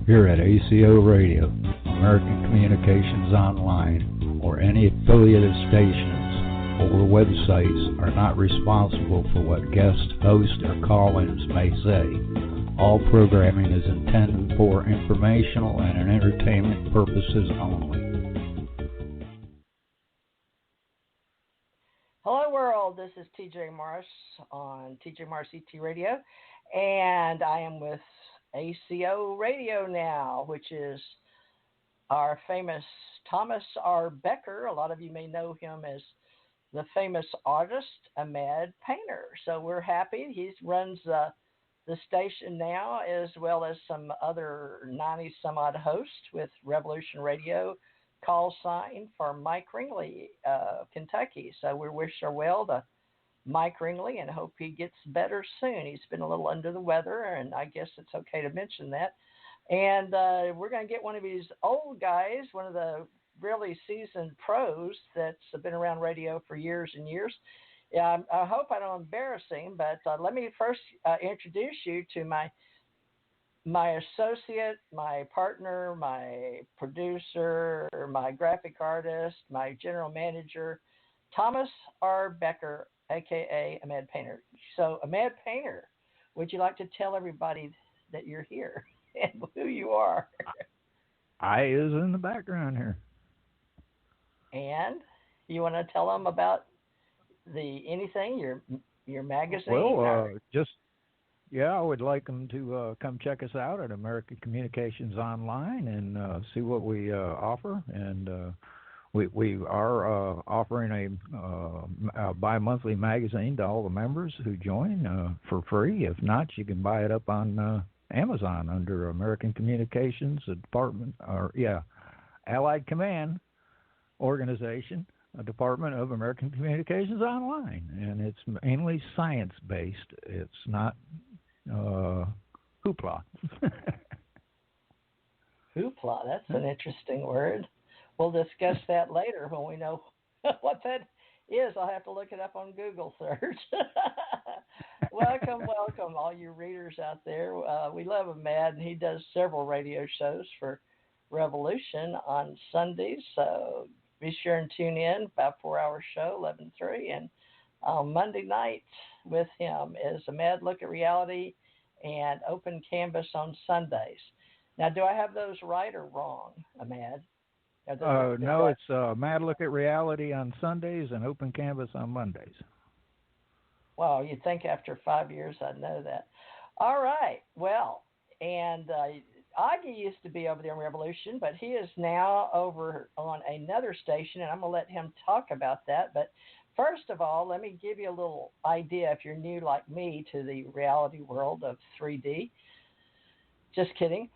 here at ACO Radio, American Communications Online, or any affiliated stations or websites are not responsible for what guest hosts or call-ins may say. All programming is intended for informational and entertainment purposes only. Hello world, this is TJ Morris on TJ Morris ET Radio, and I am with ACO Radio now, which is our famous Thomas R. Becker. A lot of you may know him as the famous artist, Aage Painter. So we're happy. He runs the station now, as well as some other 90-some-odd hosts with Revolution Radio, call sign for Mike Ringley, Kentucky. So we wish our well to Mike Ringley and hope he gets better soon. He's been a little under the weather, and I guess it's okay to mention that. And we're going to get one of these old guys, one of the really seasoned pros that's been around radio for years and years. I hope I don't embarrass him, but let me first introduce you to my associate, my partner, my producer, my graphic artist, my general manager, Thomas R. Becker, a.k.a. Aage Painter. So, Aage Painter, would you like to tell everybody that you're here and who you are? I is in the background here. And you want to tell them about anything, your magazine? Well, I would like them to come check us out at American Communications Online and see what we offer. And we are offering a bi-monthly magazine to all the members who join for free. If not, you can buy it up on Amazon under American Communications Department, Allied Command Organization, a Department of American Communications Online. And it's mainly science-based. It's not hoopla. Hoopla, that's an interesting word. We'll discuss that later when we know what that is. I'll have to look it up on Google search. Welcome, all you readers out there. We love Aage, and he does several radio shows for Revolution on Sundays. So be sure and tune in, about a 4-hour show, 11-3. And Monday night with him is a Mad Look at Reality and Open Canvas on Sundays. Now, do I have those right or wrong, Aage? No, it's Mad Look at Reality on Sundays and Open Canvas on Mondays. Well, you'd think after 5 years I'd know that. All right. Well, and Aage used to be over there in Revolution, but he is now over on another station, and I'm going to let him talk about that. But first of all, let me give you a little idea, if you're new like me to the reality world of 3D. Just kidding.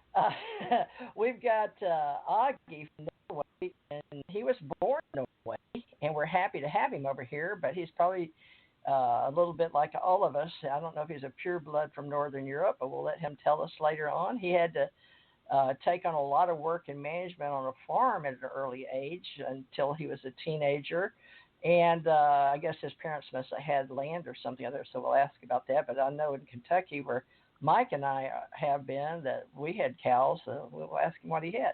We've got Aage from Norway, and he was born in Norway, and we're happy to have him over here, but he's probably a little bit like all of us. I don't know if he's a pure blood from Northern Europe, but we'll let him tell us later on. He had to take on a lot of work and management on a farm at an early age until he was a teenager. And I guess his parents must have had land or something other, so we'll ask about that. But I know in Kentucky, where Mike and I have been, that we had cows, so we'll ask him what he had.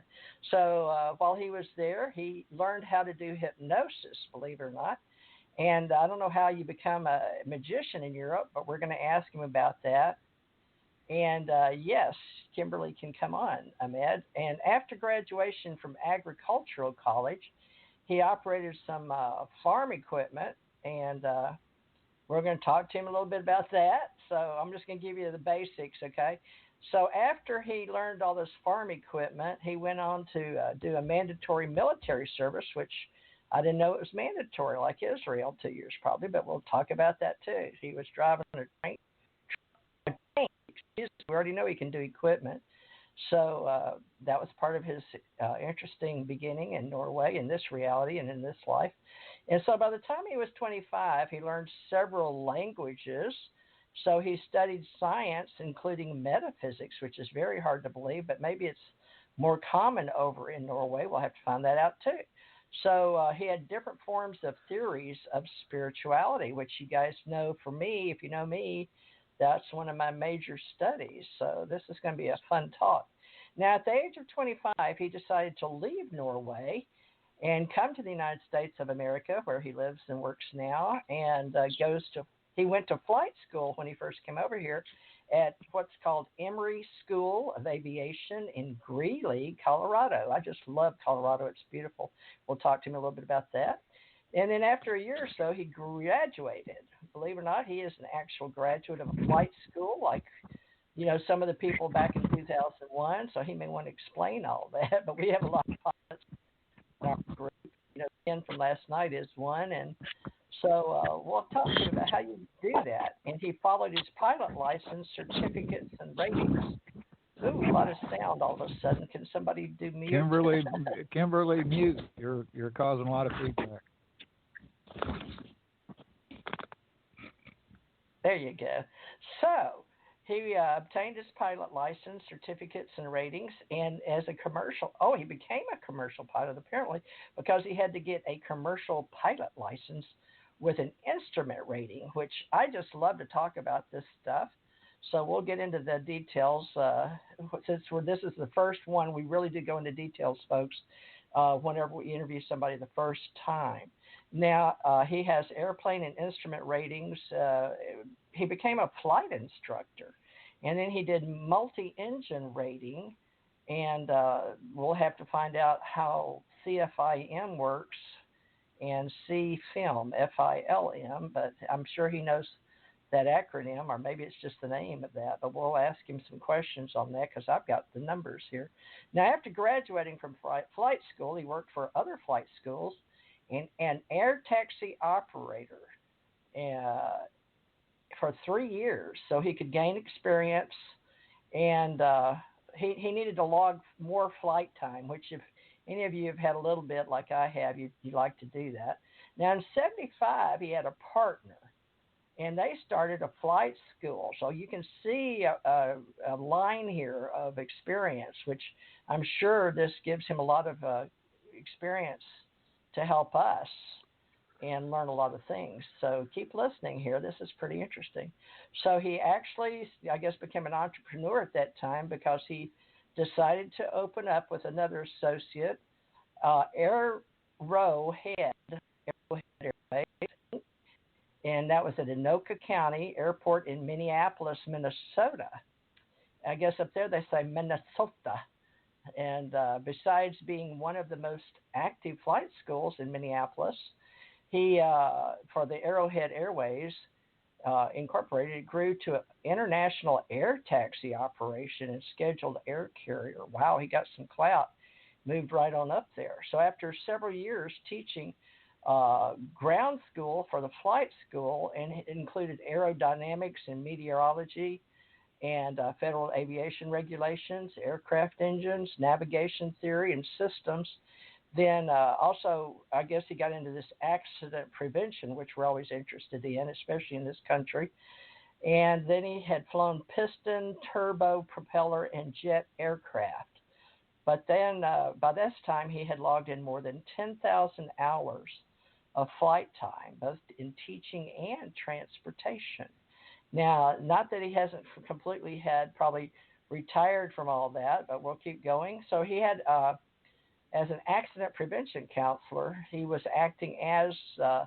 So while he was there, he learned how to do hypnosis, believe it or not. And I don't know how you become a magician in Europe, but we're going to ask him about that. And yes, Kimberly can come on, Aage. And after graduation from agricultural college, he operated some farm equipment, and we're going to talk to him a little bit about that. So I'm just going to give you the basics, okay? So after he learned all this farm equipment, he went on to do a mandatory military service, which I didn't know it was mandatory like Israel, 2 years probably, but we'll talk about that too. He was driving a tank. We already know he can do equipment. So that was part of his interesting beginning in Norway, in this reality and in this life. And so by the time he was 25, he learned several languages. So he studied science, including metaphysics, which is very hard to believe, but maybe it's more common over in Norway. We'll have to find that out too. So he had different forms of theories of spirituality, which you guys know, for me, if you know me, that's one of my major studies. So this is going to be a fun talk. Now, at the age of 25, he decided to leave Norway and come to the United States of America, where he lives and works now, and he went to flight school when he first came over here at what's called Emory School of Aviation in Greeley, Colorado. I just love Colorado. It's beautiful. We'll talk to him a little bit about that. And then after a year or so, he graduated. Believe it or not, he is an actual graduate of a flight school, like, you know, some of the people back in 2001. So he may want to explain all that. But we have a lot of pilots in our group. You know, Ken from last night is one. And so we'll talk to him about how you do that. And he followed his pilot license, certificates, and ratings. Ooh, a lot of sound all of a sudden. Can somebody do mute? Kimberly, mute. You're causing a lot of feedback. There you go. So he obtained his pilot license, certificates, and ratings, and as a commercial, he became a commercial pilot apparently because he had to get a commercial pilot license with an instrument rating, which I just love to talk about this stuff. So we'll get into the details. Since this is the first one, we really did go into details, folks, whenever we interview somebody the first time. Now, he has airplane and instrument ratings. He became a flight instructor, and then he did multi-engine rating, and we'll have to find out how CFIM works and CFIM, F-I-L-M, but I'm sure he knows that acronym, or maybe it's just the name of that, but we'll ask him some questions on that because I've got the numbers here. Now, after graduating from flight school, he worked for other flight schools and an air taxi operator for 3 years so he could gain experience, and he needed to log more flight time, which if any of you have had a little bit like I have, you like to do that. Now, in 75, he had a partner, and they started a flight school. So you can see a line here of experience, which I'm sure this gives him a lot of experience to help us and learn a lot of things. So keep listening here. This is pretty interesting. So he actually, I guess, became an entrepreneur at that time because he decided to open up with another associate, Arrowhead Airways, and that was at Anoka County Airport in Minneapolis, Minnesota. I guess up there they say Minnesota. And besides being one of the most active flight schools in Minneapolis, he, for the Arrowhead Airways Incorporated, grew to an international air taxi operation and scheduled air carrier. Wow, he got some clout, moved right on up there. So after several years teaching ground school for the flight school, and it included aerodynamics and meteorology, and federal aviation regulations, aircraft engines, navigation theory, and systems. Then also, I guess he got into this accident prevention, which we're always interested in, especially in this country. And then he had flown piston, turbo, propeller, and jet aircraft. But then by this time, he had logged in more than 10,000 hours of flight time, both in teaching and transportation. Now, not that he hasn't completely had probably retired from all that, but we'll keep going. So he had, as an accident prevention counselor, he was acting as an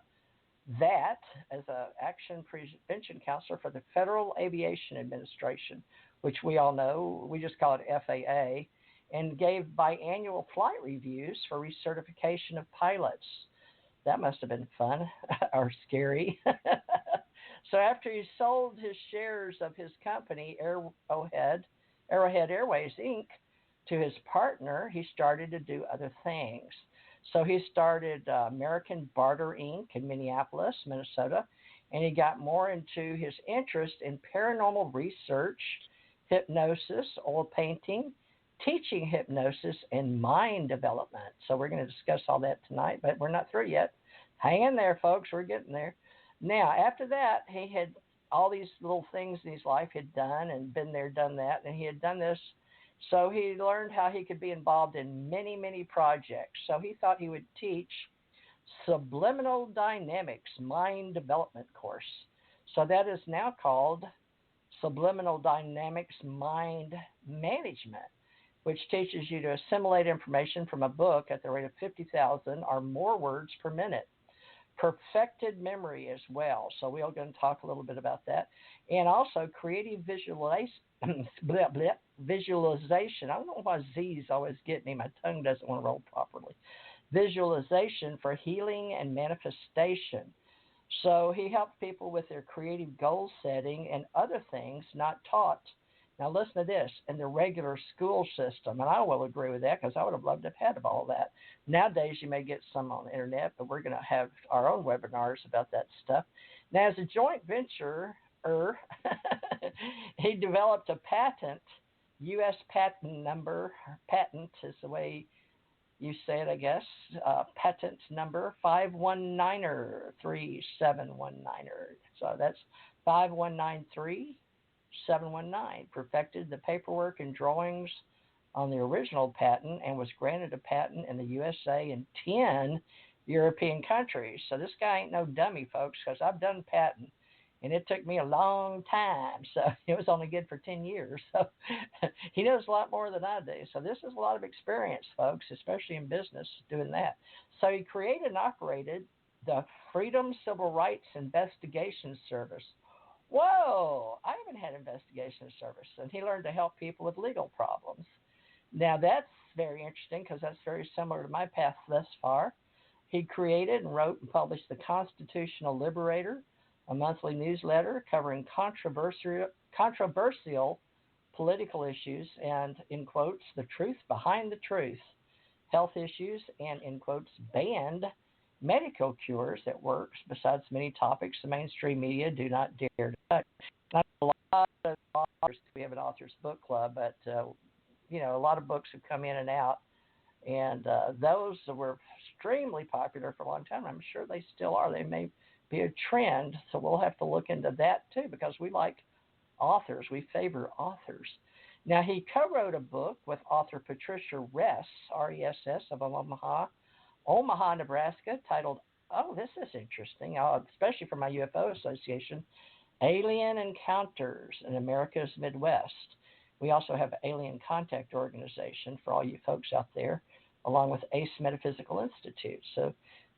action prevention counselor for the Federal Aviation Administration, which we all know, we just call it FAA, and gave biannual flight reviews for recertification of pilots. That must have been fun or scary. So after he sold his shares of his company, Arrowhead Airways, Inc., to his partner, he started to do other things. So he started American Barter, Inc. in Minneapolis, Minnesota, and he got more into his interest in paranormal research, hypnosis, oil painting, teaching hypnosis, and mind development. So we're going to discuss all that tonight, but we're not through yet. Hang in there, folks. We're getting there. Now, after that, he had all these little things in his life he'd done and been there, done that, and he had done this. So he learned how he could be involved in many, many projects. So he thought he would teach Subliminal Dynamics Mind Development course. So that is now called Subliminal Dynamics Mind Management. which teaches you to assimilate information from a book at the rate of 50,000 or more words per minute. Perfected memory as well. So we are going to talk a little bit about that. And also creative visualization. Visualization. I don't know why Z's always get me. My tongue doesn't want to roll properly. Visualization for healing and manifestation. So he helped people with their creative goal setting and other things not taught. Now listen to this, in the regular school system, and I will agree with that because I would have loved to have had all that. Nowadays you may get some on the internet, but we're going to have our own webinars about that stuff. Now as a joint venture, he developed a patent, U.S. patent is the way you say it, I guess, patent number 5193719. So that's 5193719. Perfected the paperwork and drawings on the original patent and was granted a patent in the USA and 10 European countries. So this guy ain't no dummy, folks, because I've done patent. And it took me a long time, so it was only good for 10 years. So he knows a lot more than I do. So this is a lot of experience, folks, especially in business, doing that. So he created and operated the Freedom Civil Rights Investigation Service. Whoa, I haven't had investigation service. And he learned to help people with legal problems. Now that's very interesting because that's very similar to my path thus far. He created and wrote and published the Constitutional Liberator, a monthly newsletter covering controversial political issues and, in quotes, the truth behind the truth, health issues, and, in quotes, banned medical cures that works, besides many topics the mainstream media do not dare to touch. Not a lot of authors, we have an author's book club, but, a lot of books have come in and out, and those were extremely popular for a long time. I'm sure they still are. They may be a trend, so we'll have to look into that too because we like authors. We favor authors. Now, he co-wrote a book with author Patricia Ress, R-E-S-S, of Omaha, Nebraska, titled, oh, this is interesting, especially for my UFO association, Alien Encounters in America's Midwest. We also have an Alien Contact Organization for all you folks out there, along with ACE Metaphysical Institute. So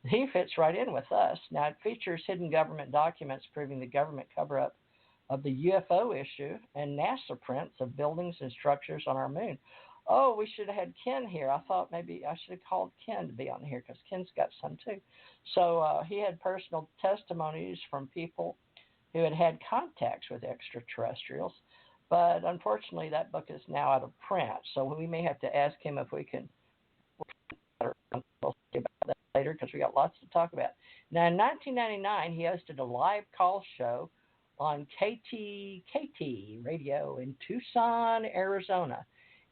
he fits right in with us. Now, it features hidden government documents proving the government cover-up of the UFO issue and NASA prints of buildings and structures on our moon. Oh, we should have had Ken here. I thought maybe I should have called Ken to be on here because Ken's got some too. So he had personal testimonies from people who had had contacts with extraterrestrials. But unfortunately, that book is now out of print. So we may have to ask him if we can about that later because we got lots to talk about. Now, in 1999, he hosted a live call show on KTKT radio in Tucson, Arizona,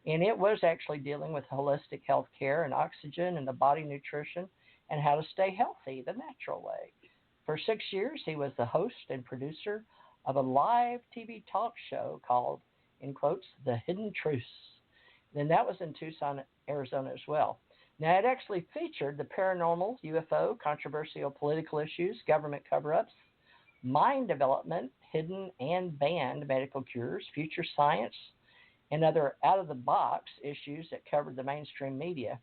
and it was actually dealing with holistic health care and oxygen and the body nutrition and how to stay healthy the natural way. For 6 years, he was the host and producer of a live TV talk show called, in quotes, The Hidden Truths. And that was in Tucson, Arizona as well. Now, it actually featured the paranormal, UFO, controversial political issues, government cover-ups, mind development, hidden and banned medical cures, future science, and other out-of-the-box issues that covered the mainstream media.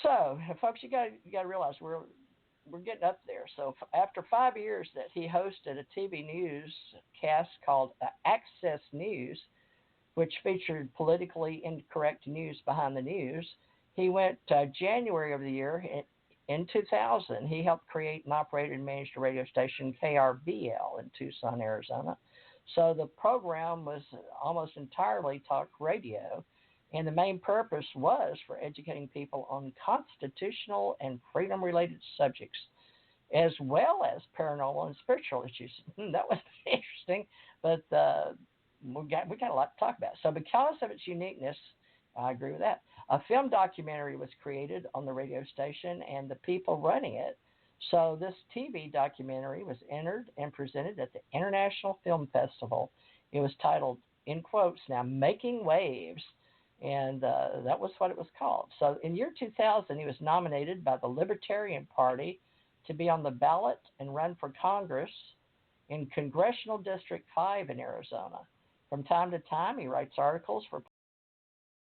So, folks, you got to realize we're getting up there. So, after 5 years that he hosted a TV newscast called Access News, which featured politically incorrect news behind the news, he went January of the year in 2000. He helped create and operated and managed a radio station, KRBL, in Tucson, Arizona. So the program was almost entirely talk radio, and the main purpose was for educating people on constitutional and freedom-related subjects, as well as paranormal and spiritual issues. That was interesting, but we got a lot to talk about. So because of its uniqueness, I agree with that. A film documentary was created on the radio station and the people running it. So this TV documentary was entered and presented at the International Film Festival. It was titled, in quotes now, Making Waves. And that was what it was called. So in year 2000, he was nominated by the Libertarian Party to be on the ballot and run for Congress in Congressional District 5 in Arizona. From time to time, he writes articles for